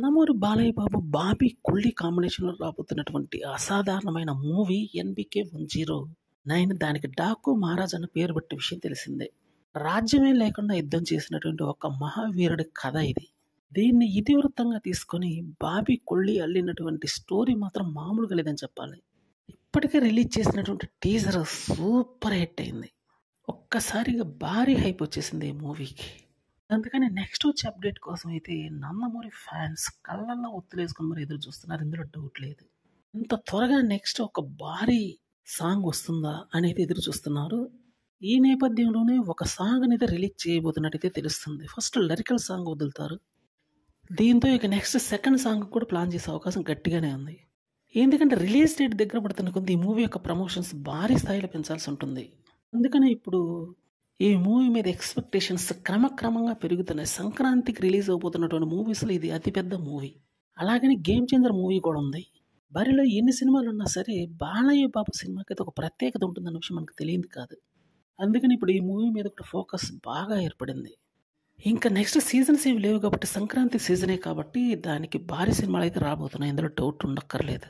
నందమూరి బాలయ్య బాబు, బాబీ, కొల్లి కాంబినేషన్‌లో రాబోతున్నటువంటి అసాధారణమైన మూవీ 'ఎన్‌బీకే 109'. దానికి 'డాకు మహారాజ్' అన్న పేరు పెట్టే విషయం తెలిసిందే. రాజ్యమే లేకుండా యుద్ధం చేసినటువంటి ఒక మహావీరుడి కథ ఇది. దీన్ని ఇతివృత్తంగా తీసుకొని బాబీ, కొల్లి అల్లినటువంటి స్టోరీ మాత్రం మామూలుగా లేదని చెప్పాలి. ఇప్పటికే రిలీజ్ చేసినటువంటి టీజర్ సూపర్ హిట్ అయింది. ఒక్కసారిగా భారీ హైప్ వచ్చేసింది ఈ మూవీకి. అందుకని నెక్స్ట్ వచ్చే అప్డేట్ కోసం అయితే నందమూరి ఫ్యాన్స్ కళ్ళల్లో ఒత్తులేసుకొని మరి ఎదురు చూస్తున్నారు. ఇందులో డౌట్ లేదు. ఇంత త్వరగా నెక్స్ట్ ఒక భారీ సాంగ్ వస్తుందా అనేది ఎదురు చూస్తున్నారు. ఈ నేపథ్యంలోనే ఒక సాంగ్ అనేది రిలీజ్ చేయబోతున్నట్టయితే తెలుస్తుంది. ఫస్ట్ లిరికల్ సాంగ్ వదులుతారు. దీంతో ఇక నెక్స్ట్ సెకండ్ సాంగ్ కూడా ప్లాన్ చేసే అవకాశం గట్టిగానే ఉంది. ఎందుకంటే రిలీజ్ డేట్ దగ్గర పడుతున్న కొద్ది ఈ మూవీ యొక్క ప్రమోషన్స్ భారీ స్థాయిలో పెంచాల్సి ఉంటుంది. అందుకనే ఇప్పుడు ఈ మూవీ మీద ఎక్స్పెక్టేషన్స్ క్రమక్రమంగా పెరుగుతున్నాయి. సంక్రాంతికి రిలీజ్ అవబోతున్నటువంటి మూవీస్లో ఇది అతిపెద్ద మూవీ. అలాగని గేమ్ చేంజర్ మూవీ కూడా ఉంది. బరిలో ఎన్ని సినిమాలు ఉన్నా సరే బాలయ్య బాబు సినిమాకి అయితే ఒక ప్రత్యేకత ఉంటుందన్న విషయం మనకు తెలియదు కాదు. అందుకని ఇప్పుడు ఈ మూవీ మీద కూడా ఫోకస్ బాగా ఏర్పడింది. ఇంకా నెక్స్ట్ సీజన్స్ ఏమి లేవు కాబట్టి సంక్రాంతి సీజనే కాబట్టి దానికి భారీ సినిమాలు అయితే రాబోతున్నాయి. ఇందులో డౌట్ ఉండక్కర్లేదు.